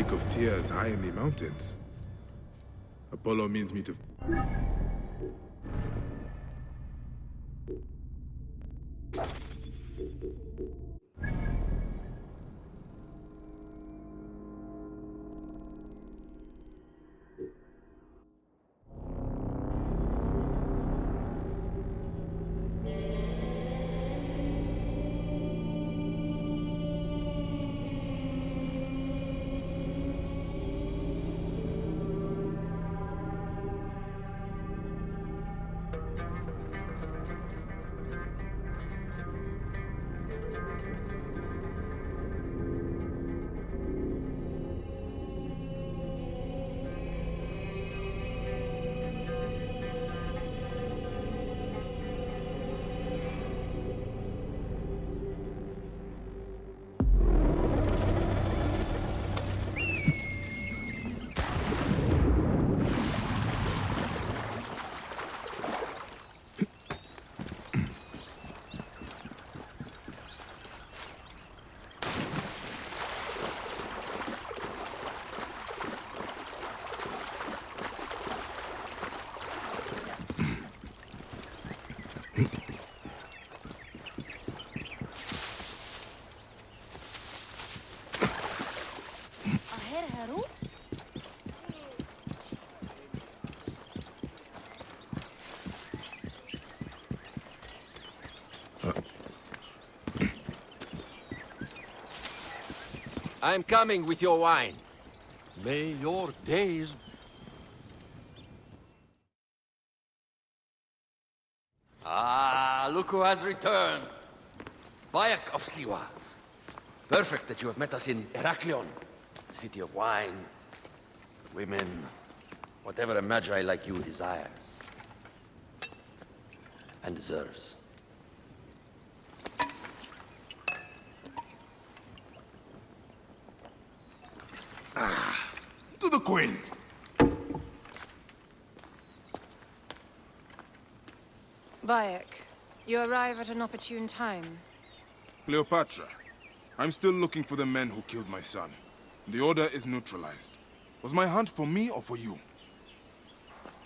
Lake of Tears high in the mountains. Apollo means me to... I'm coming with your wine. May your days... Ah, look who has returned. Bayek of Siwa. Perfect that you have met us in Heraklion, the city of wine, women, whatever a magi like you desires. And deserves. To the Queen! Bayek, you arrive at an opportune time. Cleopatra, I'm still looking for the men who killed my son. The Order is neutralized. Was my hunt for me or for you?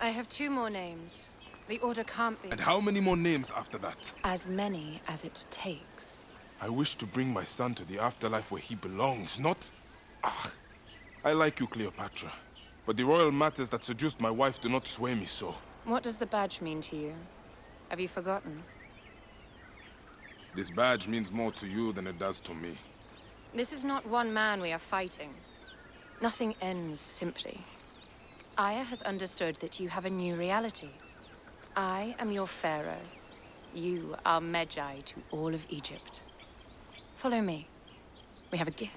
I have 2 more names. The Order can't be... And how many more names after that? As many as it takes. I wish to bring my son to the afterlife where he belongs, not... Ah, I like you, Cleopatra. But the royal matters that seduced my wife do not sway me so. What does the badge mean to you? Have you forgotten? This badge means more to you than it does to me. This is not one man we are fighting. Nothing ends simply. Aya has understood that you have a new reality. I am your pharaoh. You are Medjay to all of Egypt. Follow me. We have a gift.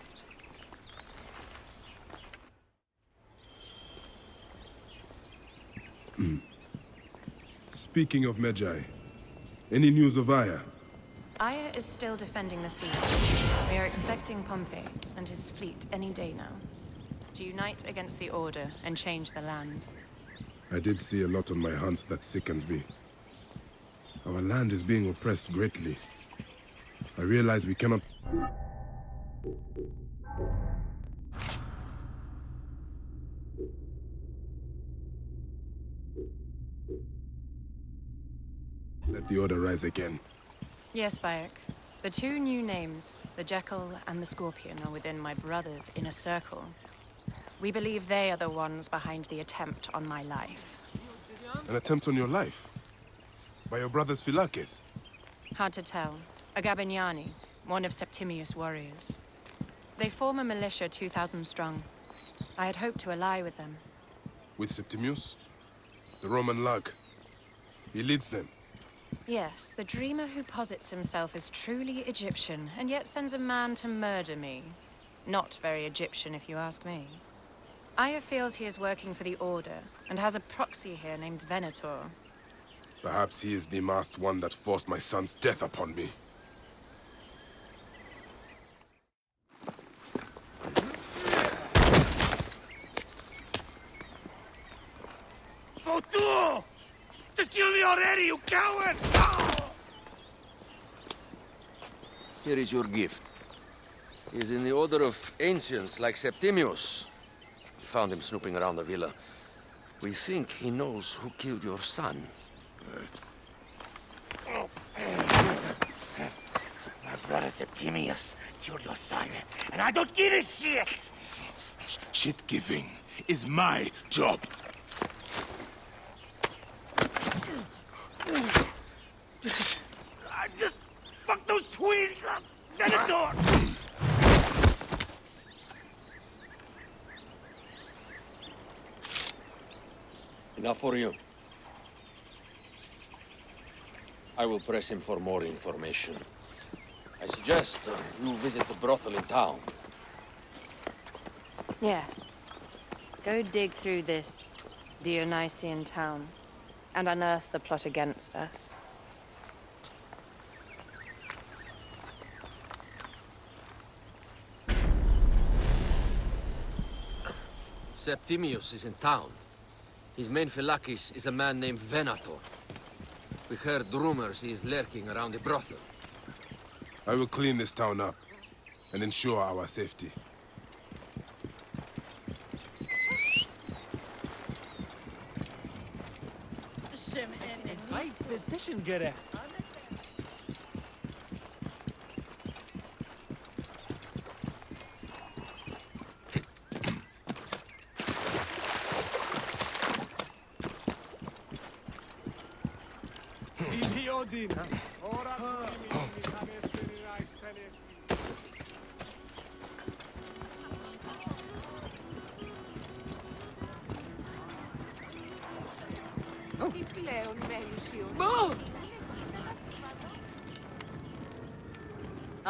Speaking of Medjay, any news of Aya? Aya is still defending the siege. We are expecting Pompey and his fleet any day now. To unite against the Order and change the land. I did see a lot on my hunts that sickens me. Our land is being oppressed greatly. I realize we cannot... let the Order rise again. Yes, Bayek. The 2 new names, the Jekyll and the Scorpion, are within my brother's inner circle. We believe they are the ones behind the attempt on my life. An attempt on your life? By your brothers Philakes? Hard to tell. A Gabiniani, one of Septimius' warriors. They form a militia 2,000 strong. I had hoped to ally with them. With Septimius? The Roman lug. He leads them. Yes, the dreamer who posits himself as truly Egyptian, and yet sends a man to murder me. Not very Egyptian, if you ask me. Aya feels he is working for the Order, and has a proxy here named Venator. Perhaps he is the masked one that forced my son's death upon me. Votu! Just kill me already, you coward! Here is your gift. He's in the Order of Ancients, like Septimius. We found him snooping around the villa. We think he knows who killed your son. My brother Septimius killed your son, and I don't give a shit! Shit-giving is my job. I just fucked those twins up! Venator! Enough for you. I will press him for more information. I suggest you visit the brothel in town. Yes. Go dig through this Dionysian town and unearth the plot against us. Septimius is in town. His main Phylakis is a man named Venator. We heard rumors he is lurking around the brothel. I will clean this town up and ensure our safety. Right position gerecht.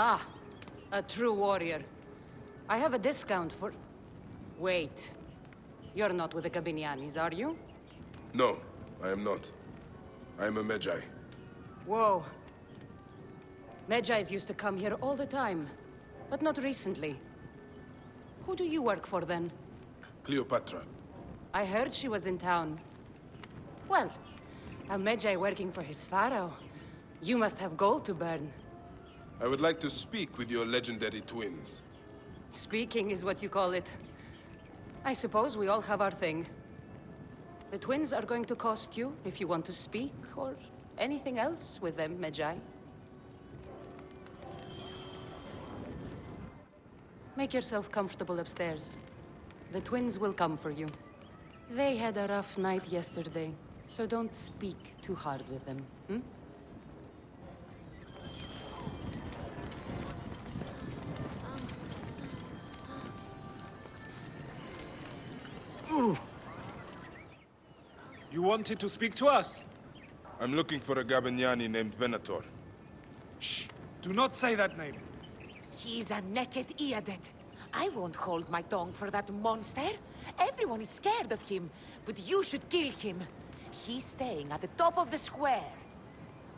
Ah, a true warrior. I have a discount for... Wait. You're not with the Gabinianis, are you? No, I am not. I am a Medjay. Whoa. Medjais used to come here all the time, but not recently. Who do you work for, then? Cleopatra. I heard she was in town. Well, a Medjay working for his pharaoh. You must have gold to burn. I would like to speak with your legendary twins. Speaking is what you call it. I suppose we all have our thing. The twins are going to cost you if you want to speak, or anything else with them, Medjay. Make yourself comfortable upstairs. The twins will come for you. They had a rough night yesterday, so don't speak too hard with them, hmm? You wanted to speak to us? I'm looking for a Gabiniani named Venator. Shh! Do not say that name. He's a naked Iadet. I won't hold my tongue for that monster. Everyone is scared of him, but you should kill him. He's staying at the top of the square.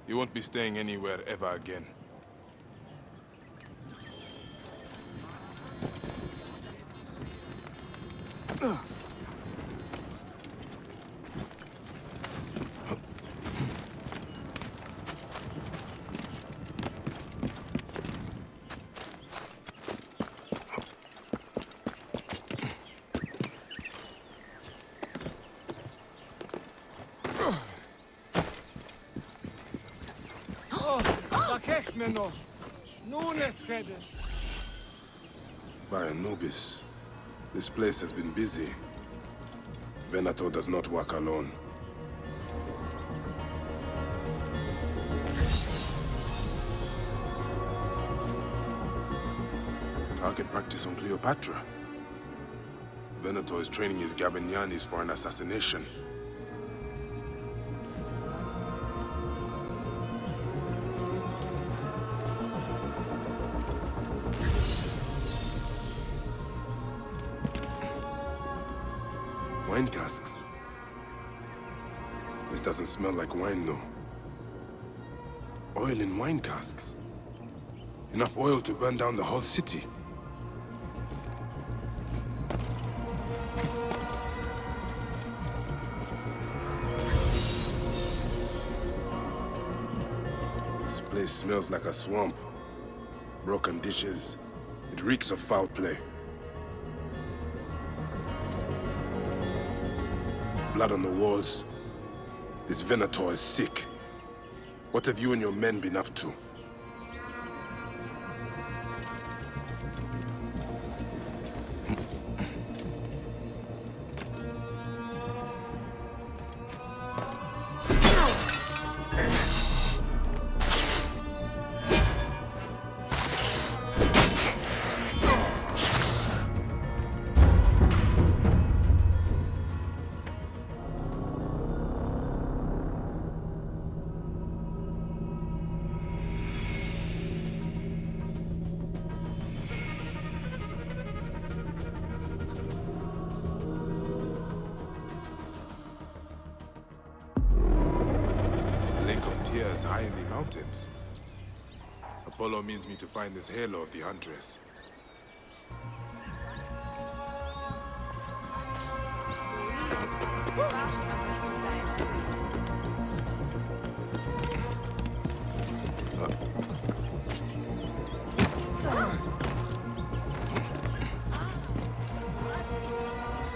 You won't be staying anywhere ever again. By Anubis, this place has been busy. Venator does not work alone. Target practice on Cleopatra. Venator is training his Gabinianis for an assassination. Wine casks. This doesn't smell like wine, though. Oil in wine casks. Enough oil to burn down the whole city. This place smells like a swamp. Broken dishes, It reeks of foul play. Blood on the walls. This Venator is sick. What have you and your men been up to? Tears high in the mountains. Apollo means me to find this halo of the Huntress.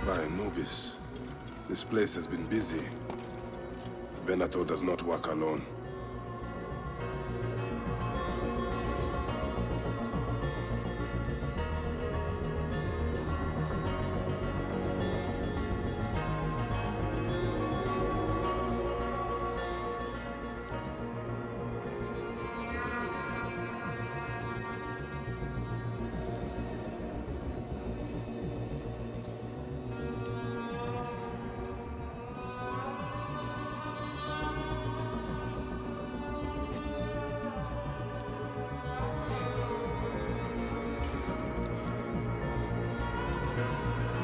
By Anubis, this place has been busy. Venator does not work alone.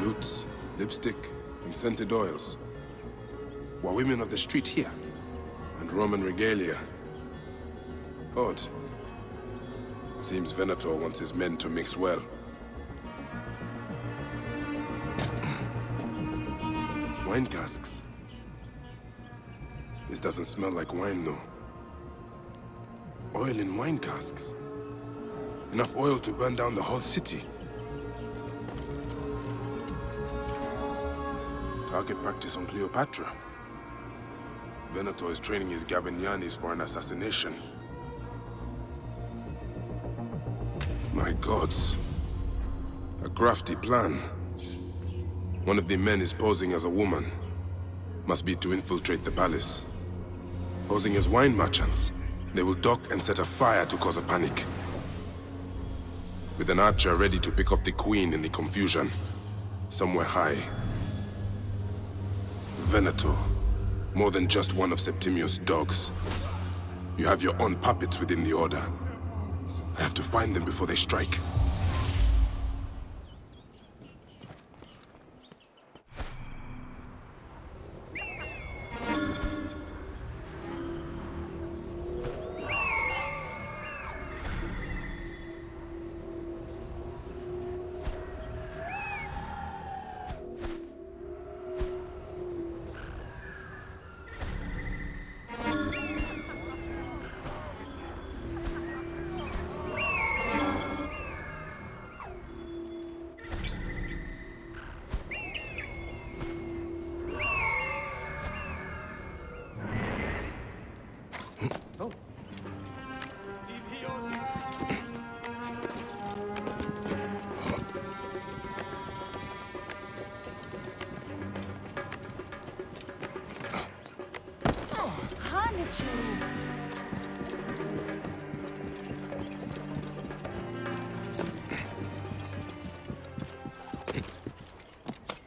Lutes, lipstick, and scented oils. Were women of the street here? And Roman regalia. Odd. Seems Venator wants his men to mix well. Wine casks. This doesn't smell like wine, though. Oil in wine casks. Enough oil to burn down the whole city. Target practice on Cleopatra. Venator is training his Gabinianis for an assassination. My gods. A crafty plan. One of the men is posing as a woman. Must be to infiltrate the palace. Posing as wine merchants, they will dock and set a fire to cause a panic. With an archer ready to pick off the queen in the confusion. Somewhere high. Venator, more than just one of Septimius' dogs. You have your own puppets within the Order. I have to find them before they strike.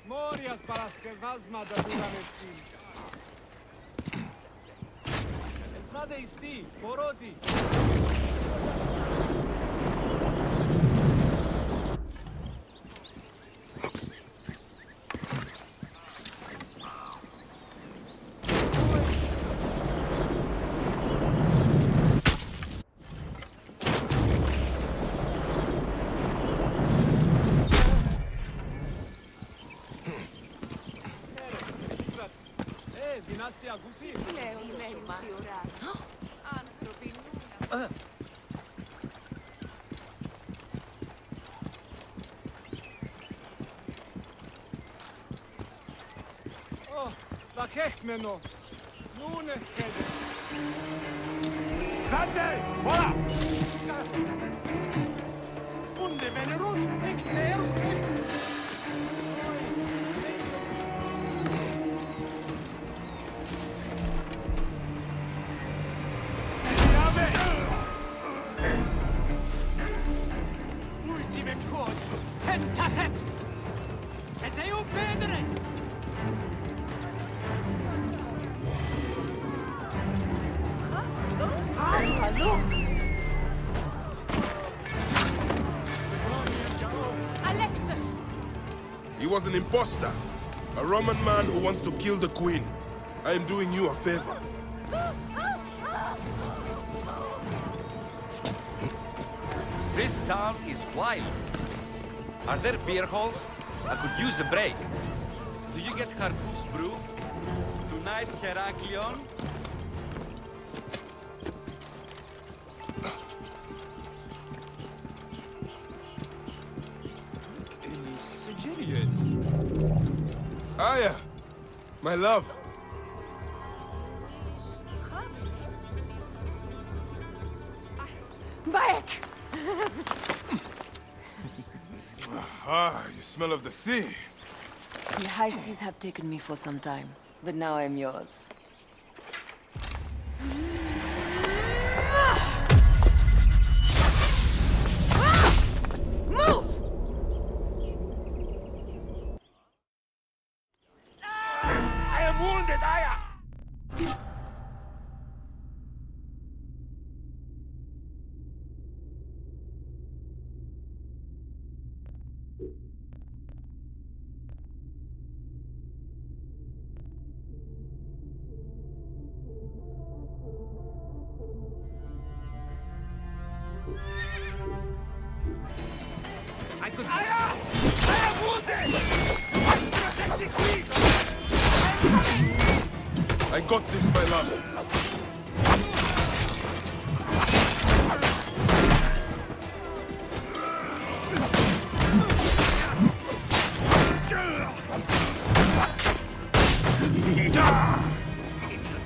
Morias para que vazma da dura vesti. El frade isti, poroti. Dinastia Gusi. Vakech meno. Nun es geht. Kante! Voilà! Unde venerut, ex meum. Ultime cod! Tentasset! Et eo pederet! Alexis! He was an imposter. A Roman man who wants to kill the queen. I am doing you a favor. This town is wild. Are there beer halls? I could use a break. Do you get Harpus brew? Tonight, Heraklion? Aya! My love! Bayek! Ah, you smell of the sea. The high seas have taken me for some time, but now I'm yours. Move! I am wounded, Aya! I could... Aya! I am wounded! Protect the queen! I got this, my love.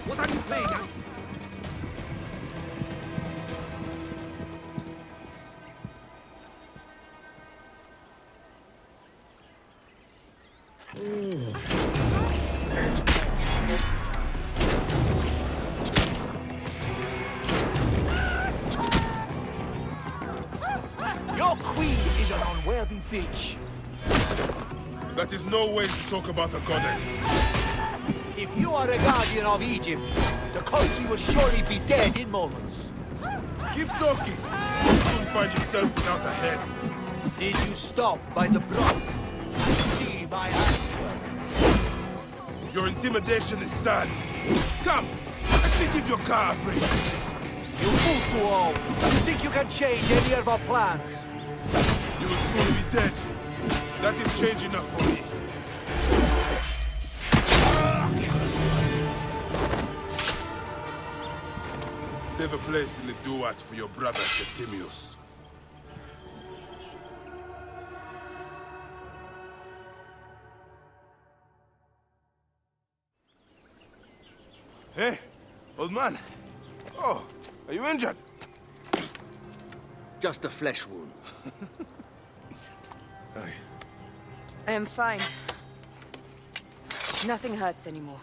What are you playing at? Your queen is an unworthy bitch. That is no way to talk about a goddess. If you are a guardian of Egypt, the country will surely be dead in moments. Keep talking. You'll soon find yourself without a head. Did you stop by the broth? I see my hand. Your intimidation is sad. Come, let me give your car a break. You fool to all. You think you can change any of our plans? You will soon be dead. That is change enough for me. Save a place in the duat for your brother Septimius. Hey, old man. Oh, are you injured? Just a flesh wound. Aye. I am fine. Nothing hurts anymore.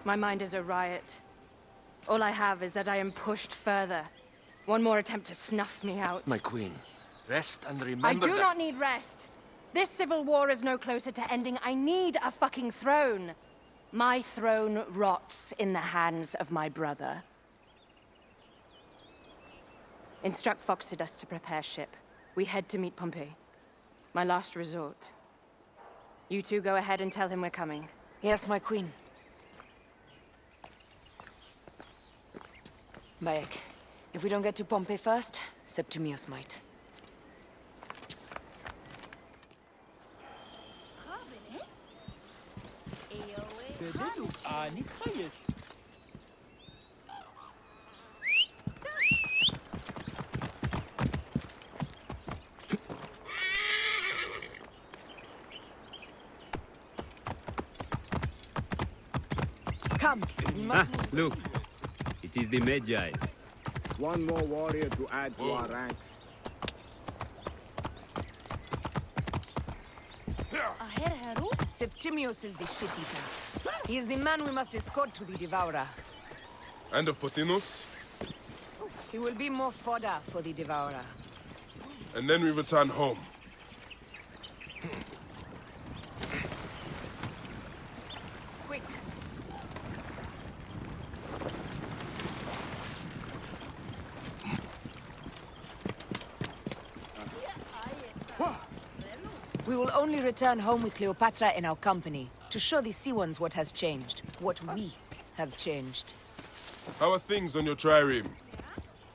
My mind is a riot. All I have is that I am pushed further. One more attempt to snuff me out. My queen, rest and remember I do that... not need rest. This civil war is no closer to ending. I need a fucking throne. My throne rots in the hands of my brother. Instruct Phoxidas to prepare ship. We head to meet Pompey. My last resort. You two go ahead and tell him we're coming. Yes, my queen. Bayek, if we don't get to Pompey first, Septimius might. Come, we must move. Look, it is the Magi. One more warrior to add to our ranks. Septimius is the shit-eater. He is the man we must escort to the Devourer. And of Pothinus? He will be more fodder for the Devourer. And then we return home. Quick. We will only return home with Cleopatra in our company, to show the Sea Ones what has changed, what we have changed. How are things on your trireme?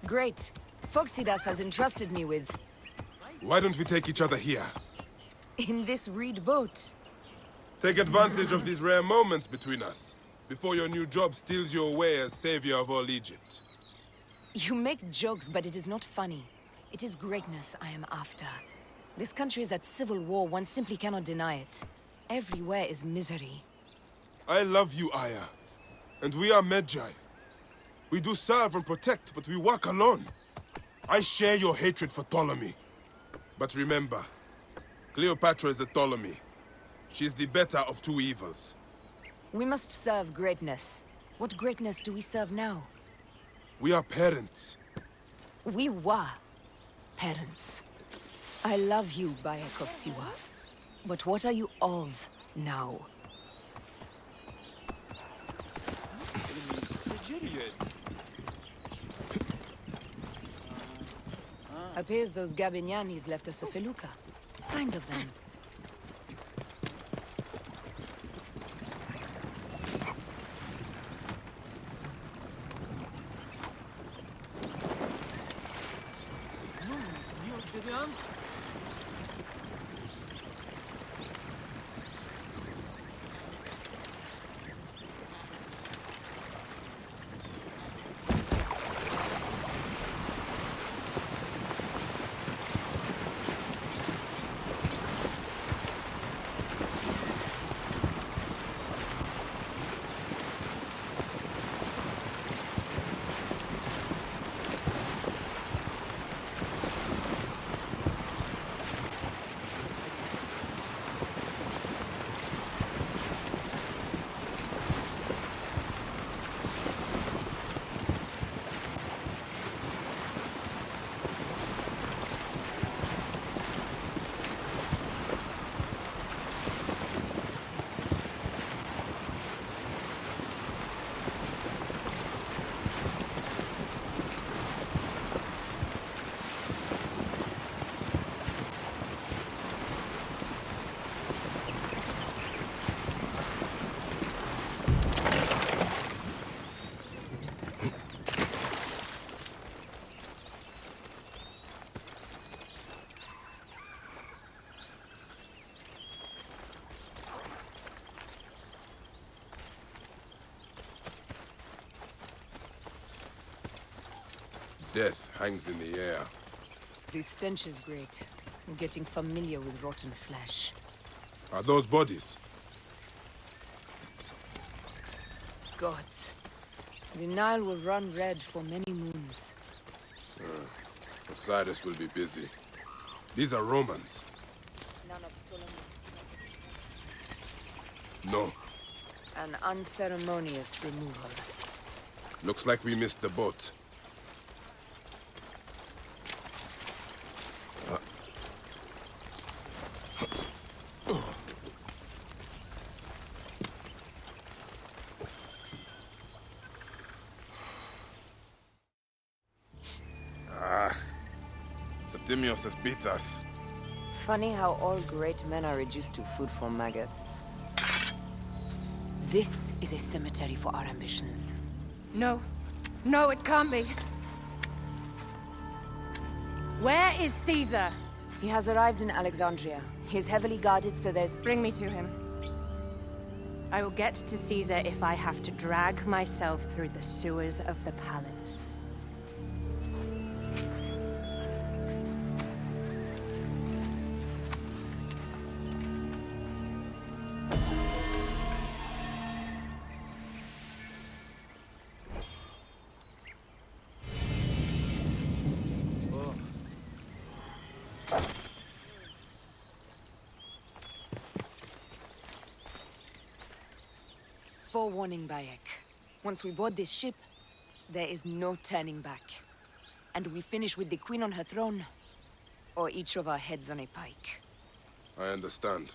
Great. Phoxidas has entrusted me with... Why don't we take each other here? in this reed boat. Take advantage of these rare moments between us, before your new job steals you away as savior of all Egypt. You make jokes, but it is not funny. It is greatness I am after. This country is at civil war, one simply cannot deny it. Everywhere is misery. I love you, Aya. And we are Medjay. We do serve and protect, but we work alone. I share your hatred for Ptolemy. But remember, Cleopatra is a Ptolemy. She is the better of two evils. We must serve greatness. What greatness do we serve now? We are parents. We were parents. I love you, Bayek of Siwa. But what are you of now? Appears those Gabinianis left us a felucca. Kind of them. Death hangs in the air. The stench is great. I'm getting familiar with rotten flesh. Are those bodies? Gods. The Nile will run red for many moons. Osiris will be busy. These are Romans. None of Ptolemy. No. An unceremonious removal. Looks like we missed the boat. Septimius has beat us. Funny how all great men are reduced to food for maggots. This is a cemetery for our ambitions. No. No, it can't be. Where is Caesar? He has arrived in Alexandria. He is heavily guarded, so there's... Bring me to him. I will get to Caesar if I have to drag myself through the sewers of the palace. Forewarning, Bayek. Once we board this ship, there is no turning back. And we finish with the Queen on her throne, or each of our heads on a pike. I understand.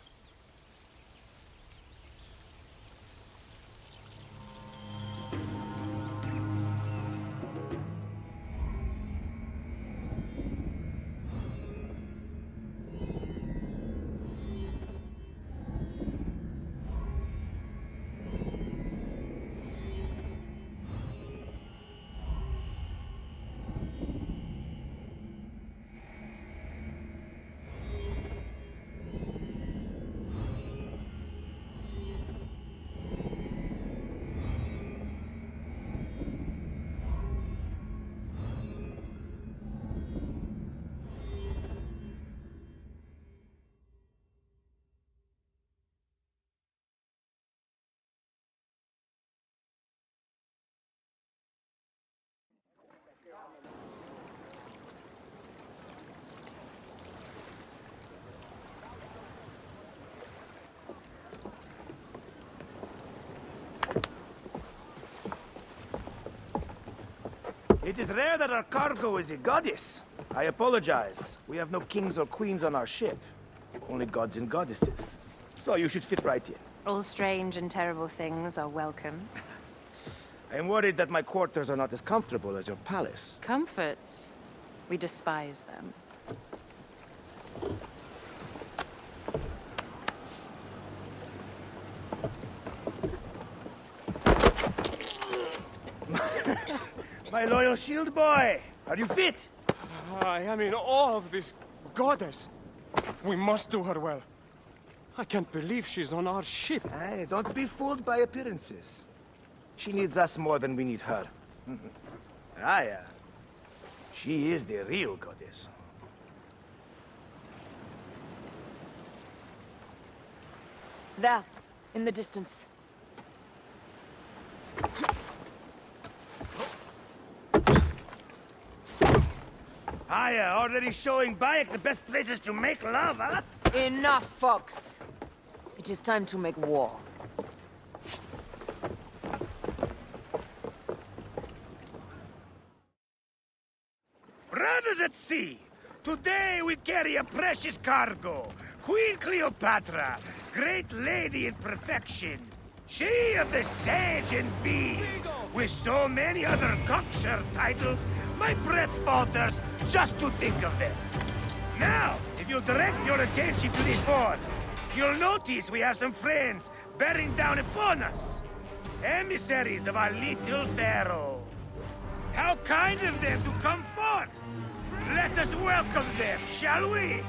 It is rare that our cargo is a goddess. I apologize. We have no kings or queens on our ship. Only gods and goddesses. So you should fit right in. All strange and terrible things are welcome. I am worried that my quarters are not as comfortable as your palace. Comforts? We despise them. My loyal shield boy! Are you fit? I am in awe of this goddess. We must do her well. I can't believe she's on our ship. Hey, don't be fooled by appearances. She needs us more than we need her. Aya. She is the real goddess. There, in the distance. Aya, already showing Bayek the best places to make love, huh? Enough, Fox. It is time to make war. Brothers at sea, today we carry a precious cargo. Queen Cleopatra, great lady in perfection. She of the Sage and Bee. With so many other cocksure titles, my breath falters just to think of them. Now, if you'll direct your attention to the fort, you'll notice we have some friends bearing down upon us. Emissaries of our little pharaoh. How kind of them to come forth! Let us welcome them, shall we?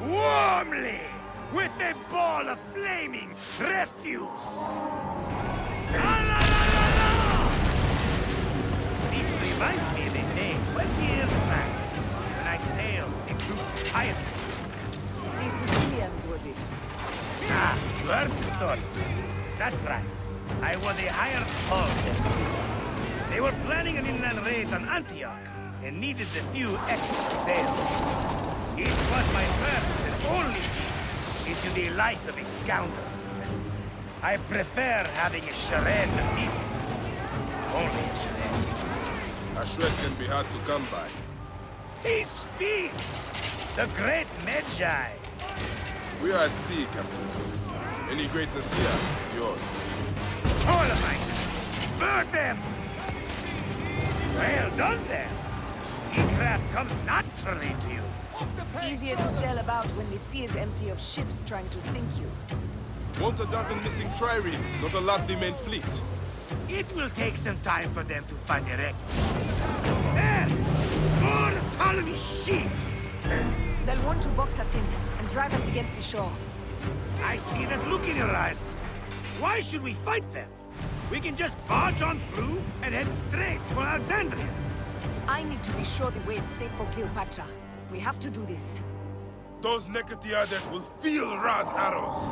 Warmly! With a ball of flaming refuse! La la la la la! This reminds me of a day 20 years back, when I sailed a group of pirates. The Sicilians, was it? Ah, you heard the stories. That's right. I was a hired hull then. They were planning an inland raid on Antioch, and needed a few extra sails. It was my first and only into the life of a scoundrel. I prefer having a charade of pieces. Only a charade. A shred can be hard to come by. He speaks! The great Medjay! We are at sea, Captain. Any greatness here is yours. Ptolemaites! Burn them! Well done, then. Seacraft comes naturally to you. Easier to sail about when the sea is empty of ships trying to sink you. Want a dozen missing triremes, not a lot the main fleet. It will take some time for them to find their wreck. There! More Ptolemy ships! They'll want to box us in and drive us against the shore. I see that look in your eyes. Why should we fight them? We can just barge on through and head straight for Alexandria. I need to be sure the way is safe for Cleopatra. We have to do this. Those Nekatiadet will feel Ra's arrows.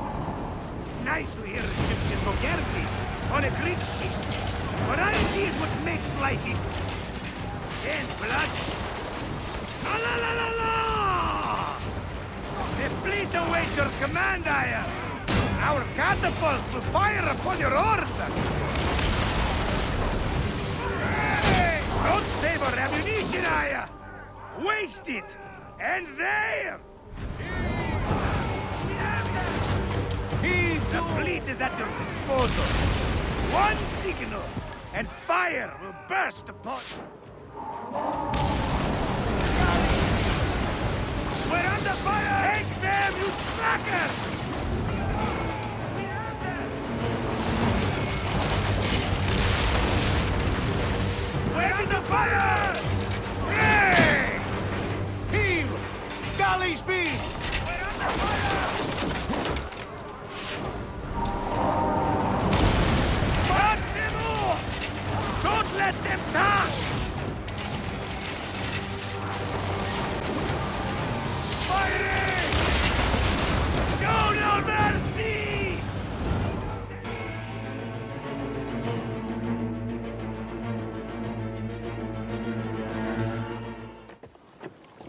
Nice to hear Egyptian vulgarity on a Greek ship. Variety is what makes life interesting. And bloodshed. La la la la la! The fleet awaits your command, Aya! Our catapults will fire upon your order! Hey! Don't save our ammunition, Aya! Waste it! And there! The fleet is at your disposal. One signal, and fire will burst upon... We're under fire! Take them, you slackers! We're under fire! Hey! Heave! Galley speed! We're under fire! Cut them off! Don't let them touch! Fighting! Show no mercy!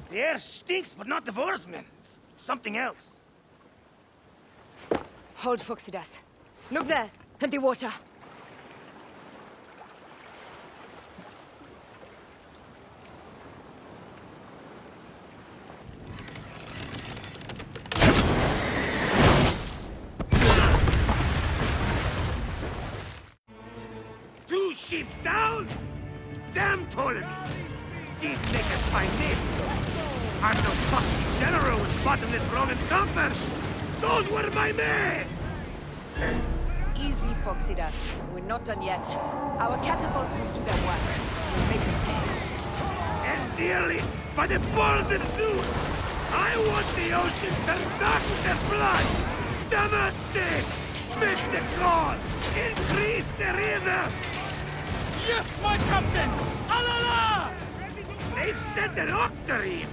The air stinks, but not the Vorsmen. Something else. Hold, Phoxidas. Look there, at the water. Two ships down? Damn Ptolemy! Did make a fine name. I'm no foxy general with bottomless Roman coffers. Those were my men! Easy, Phoxidas. We're not done yet. Our catapults will do their work. We'll make them pay. And dearly, by the balls of Zeus, I want the ocean to dark with their blood! Damastes! Make the god! Increase the rhythm! Yes, my captain! Alala! They've sent an octarine!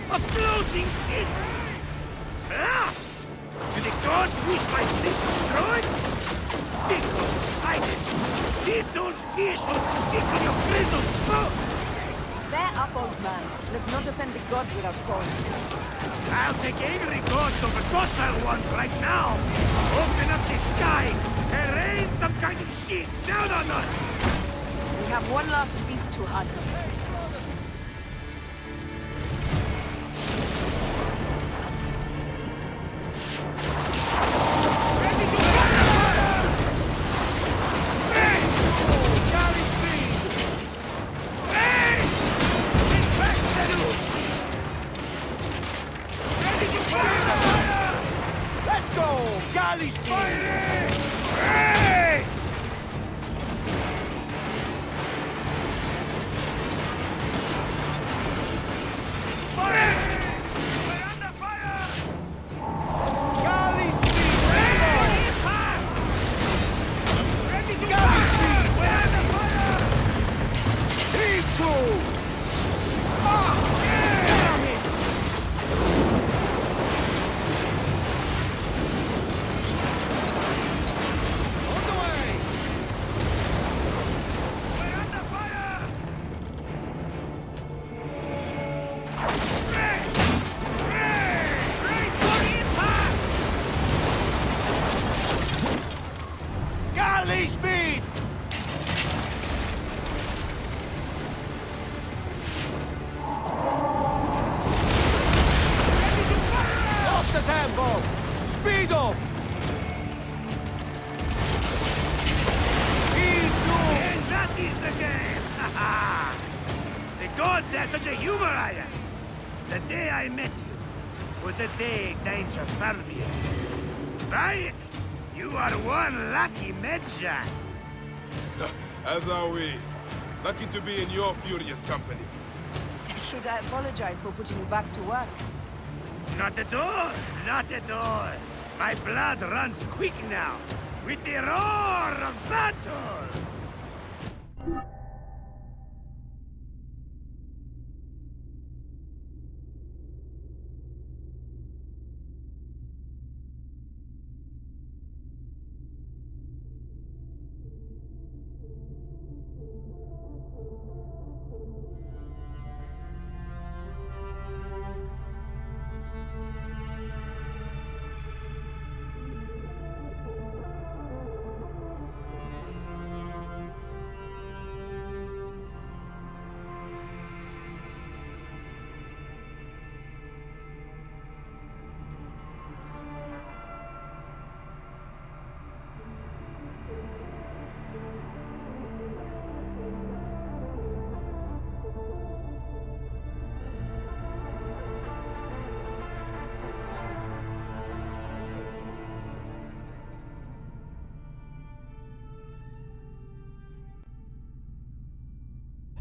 A floating city! Blast! Do the gods wish my fleet destroyed? Because excited! This old fish will stick in your grizzled boat! Bear up, old man. Let's not offend the gods without cause. I'll take angry gods over docile ones right now! Open up the skies and rain some kind of shit down on us! We have one last beast to hunt. Let's go! Galley speed! Galley speed! Galley speed! Heave to! Damn it! On the way! Galley speed! Off the tempo! Speed up! And that is the game! Ha ha! The gods had such a humor, Aya! The day I met you was the day danger found me again. Right? You are one lucky Medja. As are we. Lucky to be in your furious company. Should I apologize for putting you back to work? Not at all! Not at all! My blood runs quick now, with the roar of battle!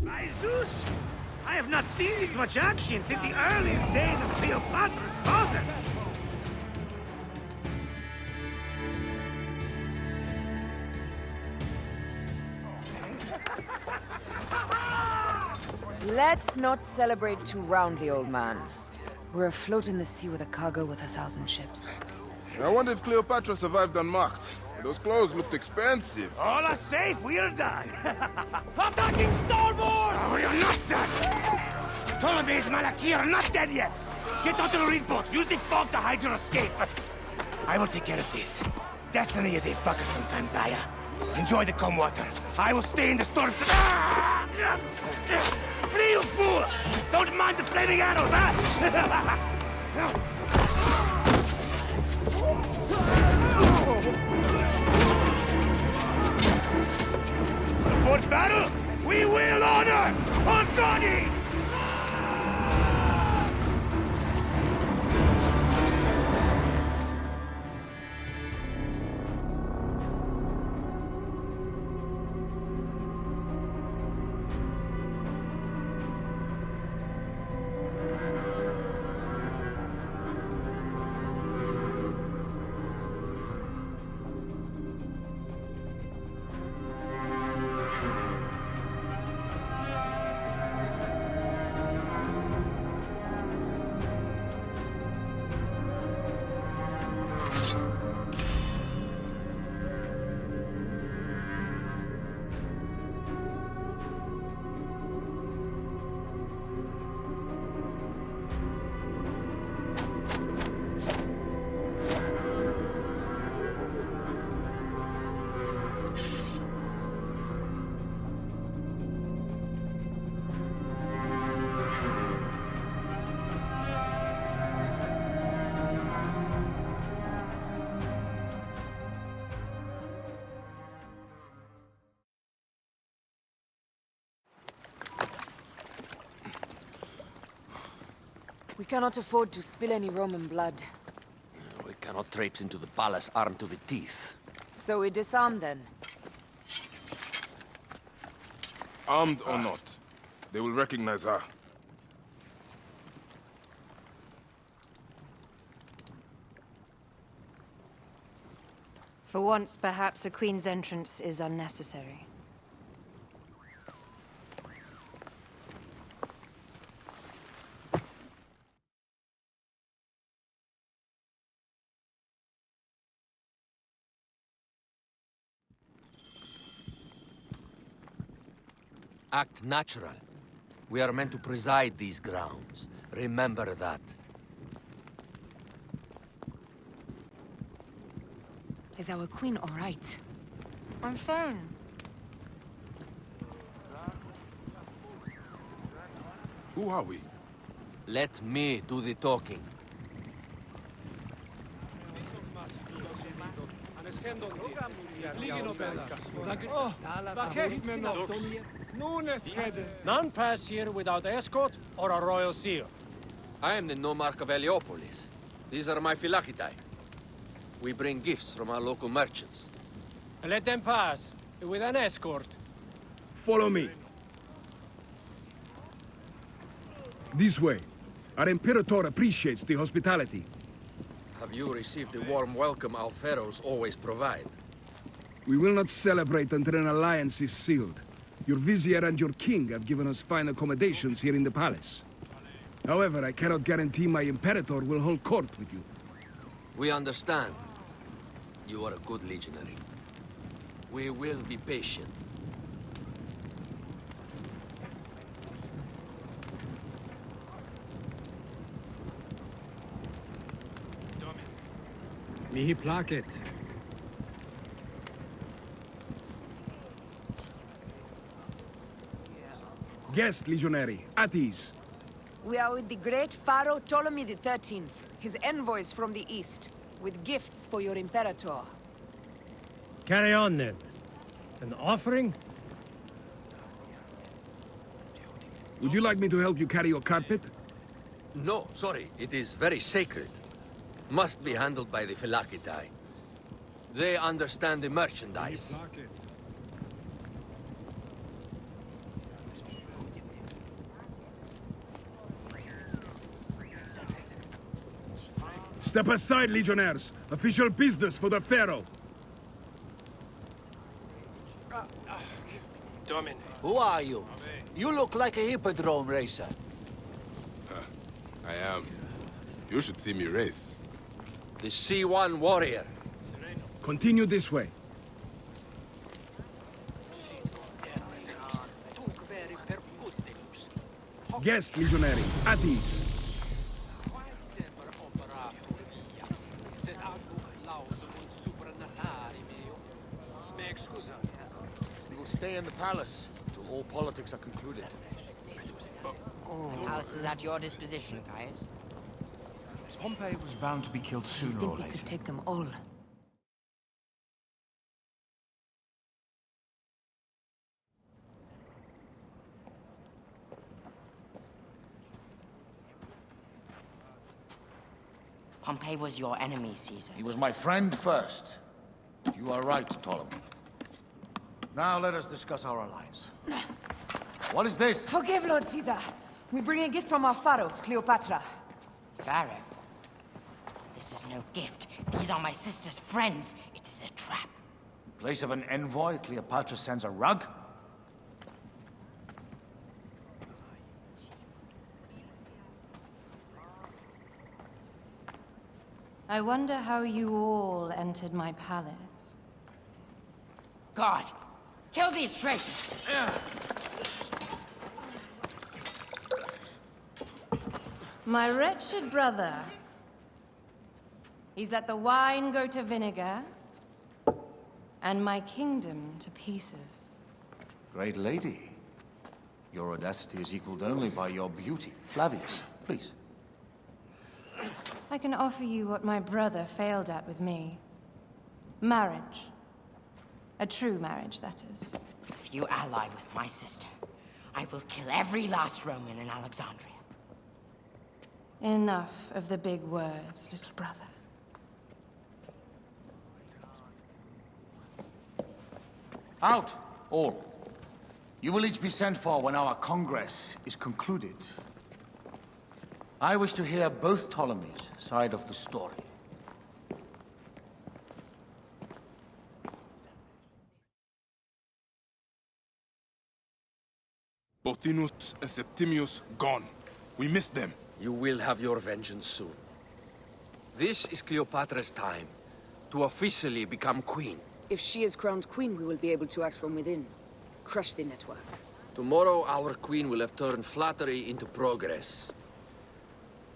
By Zeus! I have not seen this much action since the earliest days of Cleopatra's father! Let's not celebrate too roundly, old man. We're afloat in the sea with a cargo worth 1,000 ships. I wonder if Cleopatra survived unmarked. Those clothes looked expensive. All are safe, we're done! Attacking starboard! Oh, you're not done! Ptolemy's Malakir are not dead yet! Get onto the reed boats, use the fog to hide your escape! I will take care of this. Destiny is a fucker sometimes, Aya. Enjoy the calm water. I will stay in the storm. Flee, you fools! Don't mind the flaming arrows, huh? The fourth battle, we will honor our bodies! We cannot afford to spill any Roman blood. We cannot traipse into the palace armed to the teeth. So we disarm then. Armed or not, they will recognize her. For once, perhaps a queen's entrance is unnecessary. Act natural. We are meant to preside these grounds. Remember that. Is our queen all right? I'm fine. Who are we? Let me do the talking. None pass here without escort or a royal seal. I am the Nomarch of Heliopolis. These are my Phylakitai. We bring gifts from our local merchants. Let them pass, with an escort. Follow me. This way. Our Imperator appreciates the hospitality. Have you received the warm welcome our pharaohs always provide? We will not celebrate until an alliance is sealed. Your vizier and your king have given us fine accommodations here in the palace. However, I cannot guarantee my Imperator will hold court with you. We understand. You are a good legionary. We will be patient. Mihi placet. Guest, legionary, at ease. We are with the great Pharaoh Ptolemy XIII, his envoys from the east, with gifts for your Imperator. Carry on then. An offering? Would you like me to help you carry your carpet? No, sorry. It is very sacred. Must be handled by the Phylakitai. They understand the merchandise. Step aside, Legionnaires. Official business for the Pharaoh. Domine. Who are you? You look like a hippodrome racer. I am. You should see me race. The C1 warrior. Continue this way. Yes, Legionary. At ease. We will stay in the palace till all politics are concluded. The palace is at your disposition, Caius. Pompey was bound to be killed sooner I think or we later. could take them all. Pompey was your enemy, Caesar. He was my friend first. You are right, Ptolemy. Now let us discuss our alliance. What is this? Forgive, Lord Caesar. We bring a gift from our pharaoh, Cleopatra. Pharaoh? This is no gift. These are my sister's friends. It is a trap. In place of an envoy, Cleopatra sends a rug? I wonder how you all entered my palace. God! Kill these traitors! My wretched brother. He's let the wine go to vinegar, and my kingdom to pieces. Great lady. Your audacity is equaled only by your beauty. Flavius, please. I can offer you what my brother failed at with me. Marriage. A true marriage, that is. If you ally with my sister, I will kill every last Roman in Alexandria. Enough of the big words, little brother. Out, all. You will each be sent for when our Congress is concluded. I wish to hear both Ptolemies' side of the story. Pothinus and Septimius gone. We missed them. You will have your vengeance soon. This is Cleopatra's time to officially become queen. If she is crowned queen, we will be able to act from within. Crush the network. Tomorrow, our queen will have turned flattery into progress.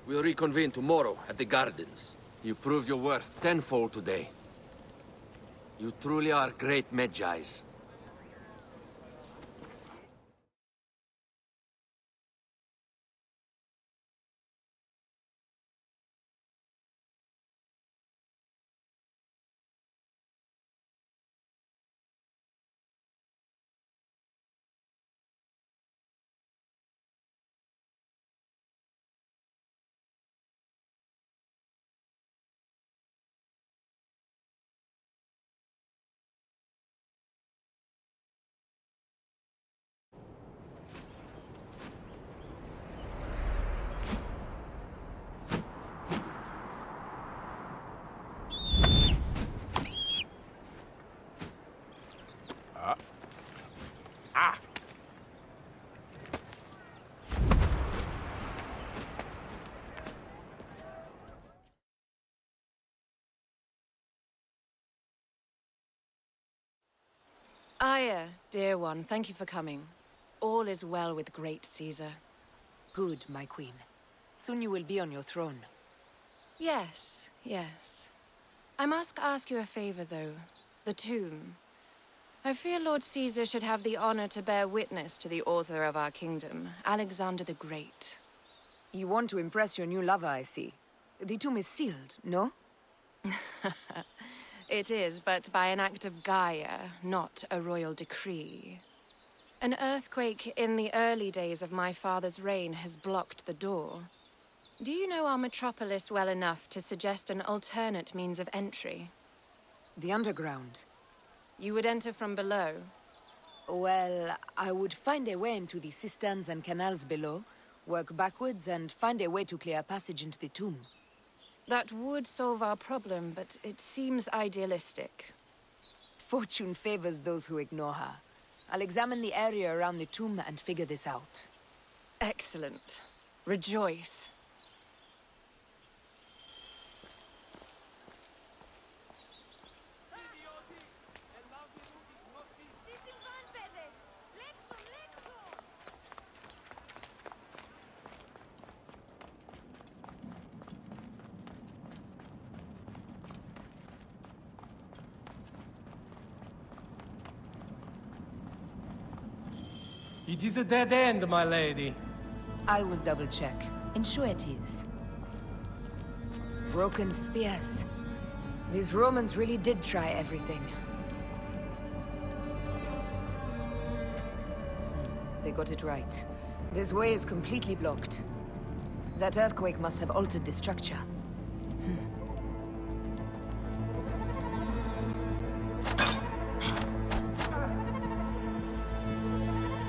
We'll reconvene tomorrow at the gardens. You proved your worth tenfold today. You truly are great Medjais. Aya, dear one, thank you for coming. All is well with great Caesar. Good, my queen. Soon you will be on your throne. Yes, yes. I must ask you a favor, though. The tomb. I fear Lord Caesar should have the honor to bear witness to the author of our kingdom, Alexander the Great. You want to impress your new lover, I see. The tomb is sealed, no? It is, but by an act of Gaia, not a royal decree. An earthquake in the early days of my father's reign has blocked the door. Do you know our metropolis well enough to suggest an alternate means of entry? The underground. You would enter from below? Well, I would find a way into the cisterns and canals below, work backwards, and find a way to clear a passage into the tomb. That would solve our problem, but it seems idealistic. Fortune favors those who ignore her. I'll examine the area around the tomb and figure this out. Excellent. Rejoice. It is a dead end, my lady. I will double-check. Ensure it is. Broken spears. These Romans really did try everything. They got it right. This way is completely blocked. That earthquake must have altered the structure.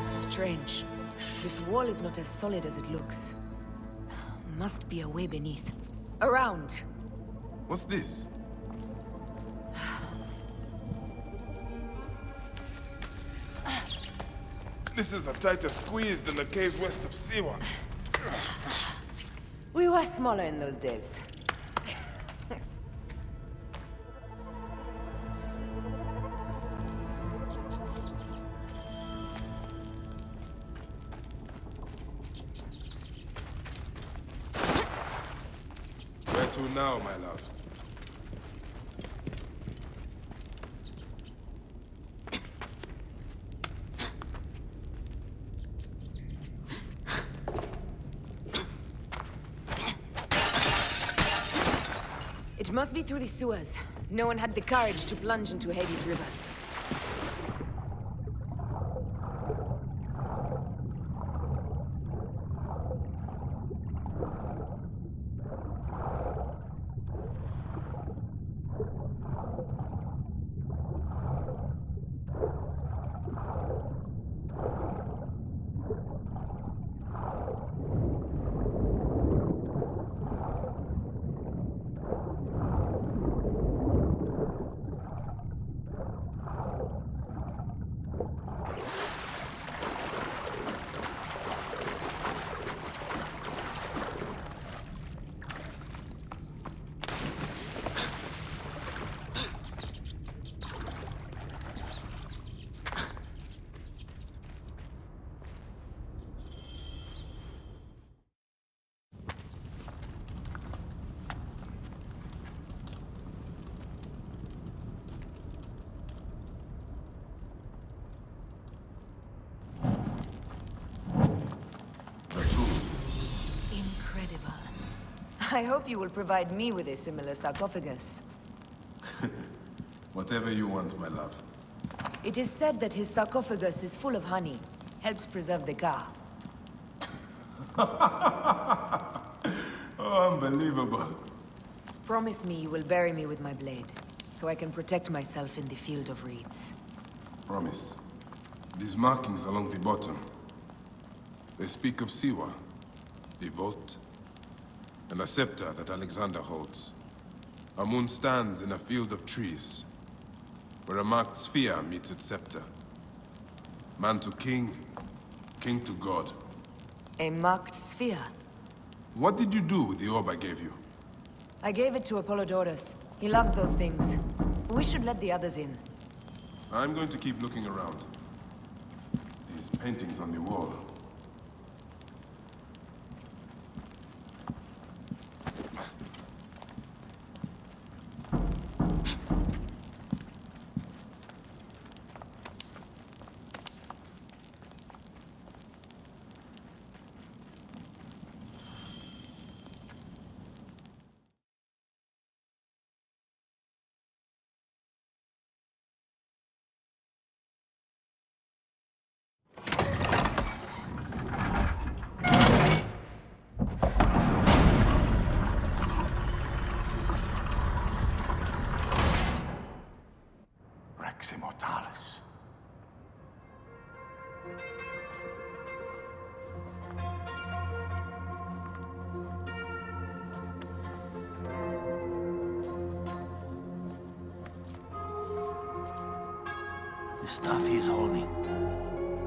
Strange. This wall is not as solid as it looks. Must be a way beneath. Around! What's this? This is a tighter squeeze than the cave west of Siwa. We were smaller in those days. Where to now, my love? It must be through the sewers. No one had the courage to plunge into Hades' rivers. Incredible. I hope you will provide me with a similar sarcophagus. Whatever you want, my love. It is said that his sarcophagus is full of honey. Helps preserve the Ka. Oh, unbelievable. Promise me you will bury me with my blade, so I can protect myself in the field of reeds. Promise. These markings along the bottom, they speak of Siwa, the vault, and a scepter that Alexander holds. Amun stands in a field of trees, where a marked sphere meets its scepter. Man to king, king to god. A marked sphere? What did you do with the orb I gave you? I gave it to Apollodorus. He loves those things. We should let the others in. I'm going to keep looking around. These paintings on the wall. Rex Immortalis. The stuff he is holding.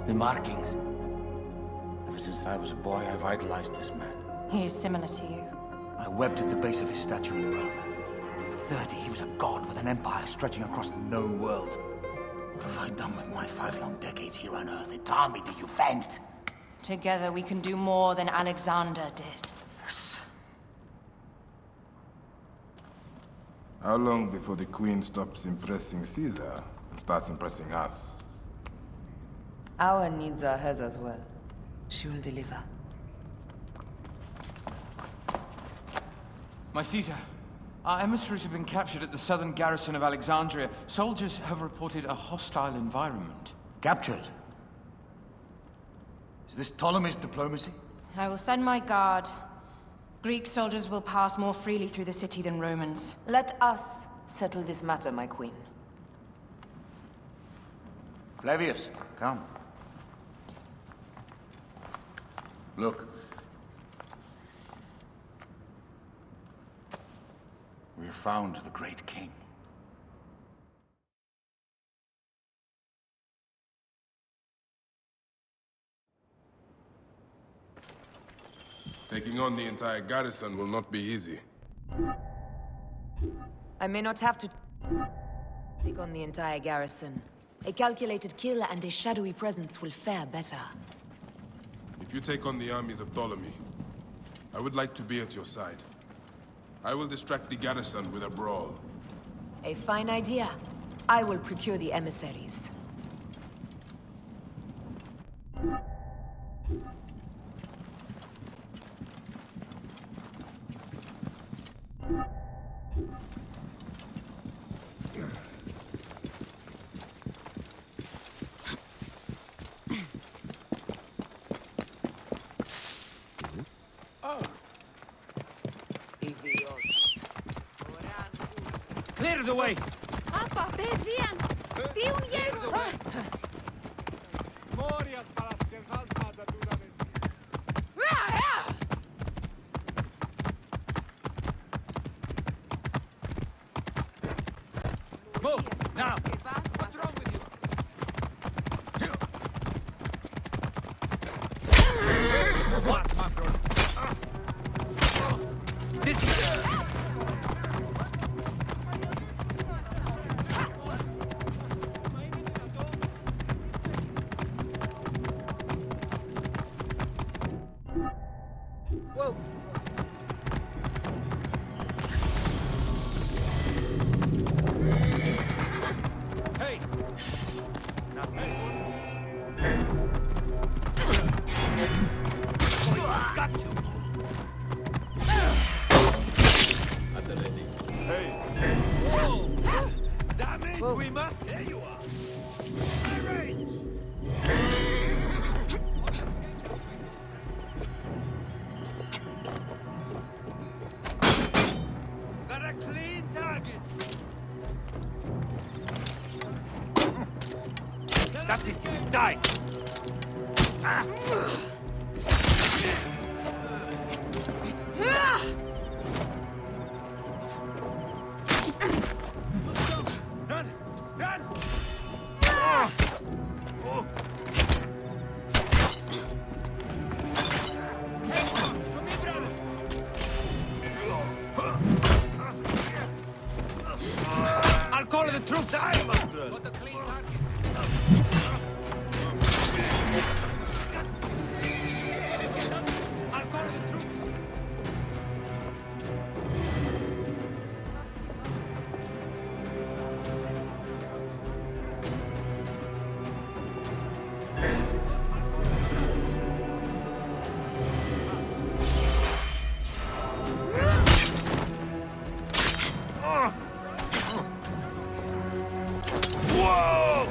The markings. Ever since I was a boy, I've idolized this man. He is similar to you. I wept at the base of his statue in Rome. At 30, he was a god with an empire stretching across the known world. What have I done with my 5 long decades here on Earth? Its army to defend? Together we can do more than Alexander did. Yes. How long before the Queen stops impressing Caesar and starts impressing us? Our needs are hers as well. She will deliver. My Caesar, our emissaries have been captured at the southern garrison of Alexandria. Soldiers have reported a hostile environment. Captured? Is this Ptolemy's diplomacy? I will send my guard. Greek soldiers will pass more freely through the city than Romans. Let us settle this matter, my queen. Flavius, come. Look. We have found the great king. Taking on the entire garrison will not be easy. I may not have to take on the entire garrison. A calculated kill and a shadowy presence will fare better. If you take on the armies of Ptolemy, I would like to be at your side. I will distract the garrison with a brawl. A fine idea. I will procure the emissaries. Clear the way! Papa, bien! Di un Move! Now! What's wrong with you? What's my brother? This is... Whoa! Hey! Not me. Got you! Hey! Whoa! Damn it! Whoa. We must... There you are! My range! Got a clean target! That's it! Die! Ah. Run! Run! Ah. Oh. Come here, brothers! I'll call the troops! Die, my brother! What a clean target! I'll call the troops! Whoa!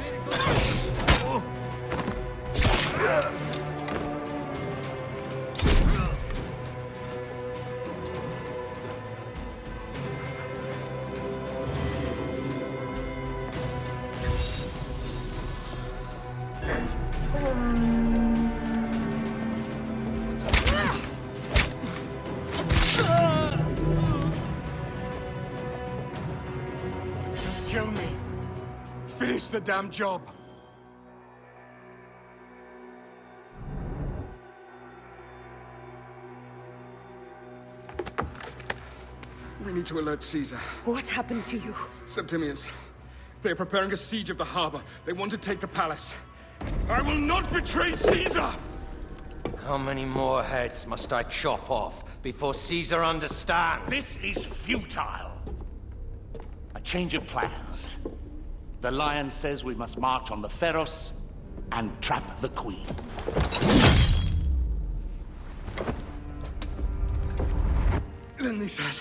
Kill me. Finish the damn job. We need to alert Caesar. What happened to you? Septimius. They're preparing a siege of the harbor. They want to take the palace. I will not betray Caesar! How many more heads must I chop off before Caesar understands? This is futile. A change of plans. The Lion says we must march on the Pharos and trap the Queen. Then they said...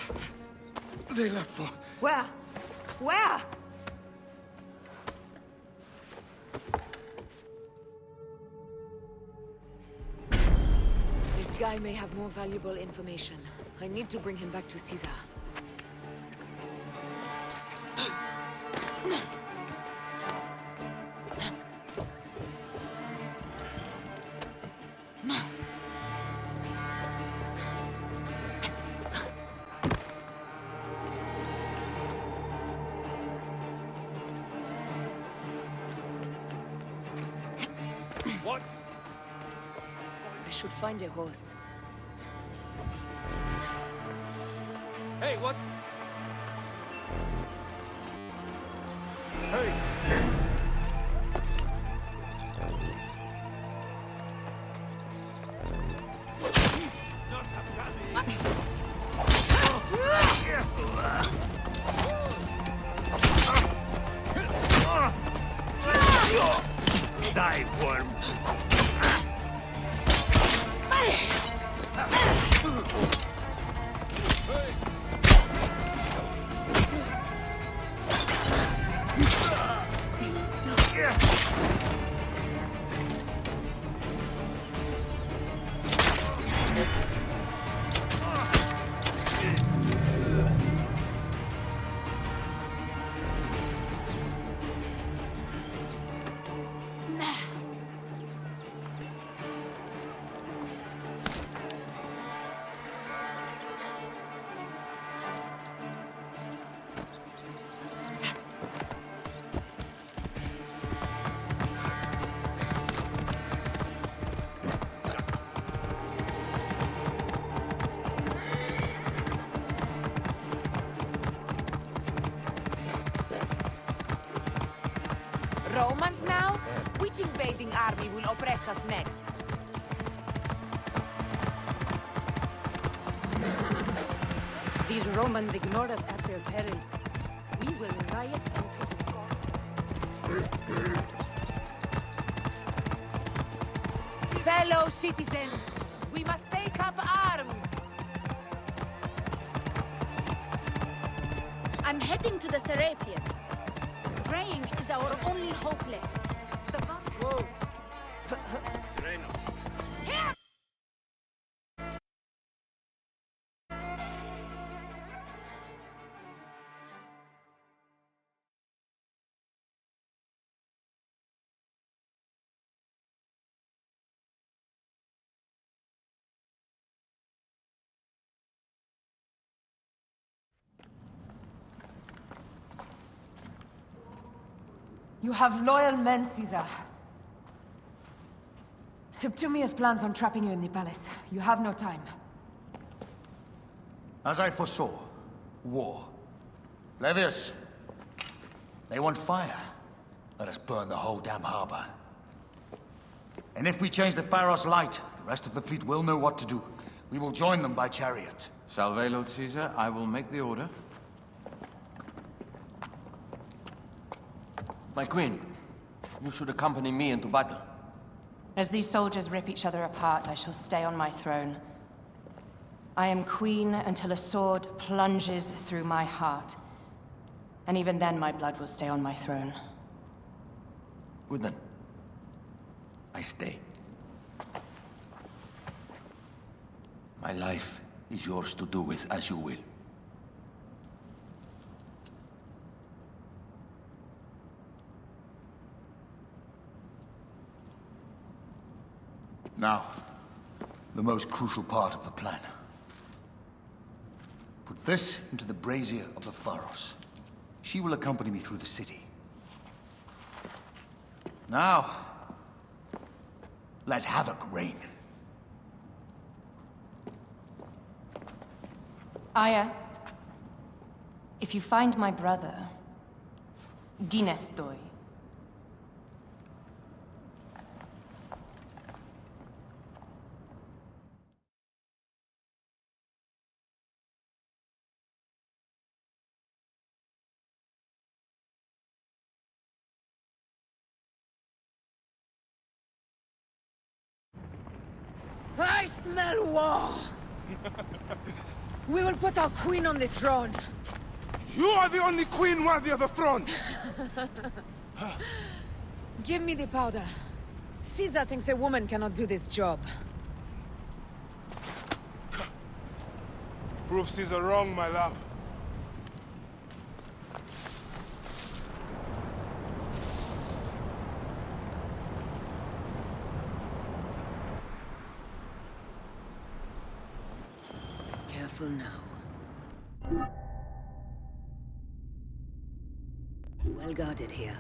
they left for... Where? Where? This guy may have more valuable information. I need to bring him back to Caesar. What? I should find a horse. Hey, what? Hey! Die, worm! Romans now? Which invading army will oppress us next? These Romans ignore us at their peril. We will riot and Fellow citizens, we must take up arms. I'm heading to the Serapion. Praying is our only hope left. Whoa. You have loyal men, Caesar. Septimius plans on trapping you in the palace. You have no time. As I foresaw, war. Levius, they want fire. Let us burn the whole damn harbor. And if we change the Pharos light, the rest of the fleet will know what to do. We will join them by chariot. Salve, Lord Caesar. I will make the order. My queen, you should accompany me into battle. As these soldiers rip each other apart, I shall stay on my throne. I am queen until a sword plunges through my heart. And even then, my blood will stay on my throne. Good then. I stay. My life is yours to do with as you will. Now, the most crucial part of the plan. Put this into the brazier of the Pharos. She will accompany me through the city. Now, let havoc reign. Aya, If you find my brother, Dinestoy. I smell war! We will put our queen on the throne. You are the only queen worthy of the throne! Give me the powder. Caesar thinks a woman cannot do this job. Prove Caesar wrong, my love. Careful now. Well guarded here.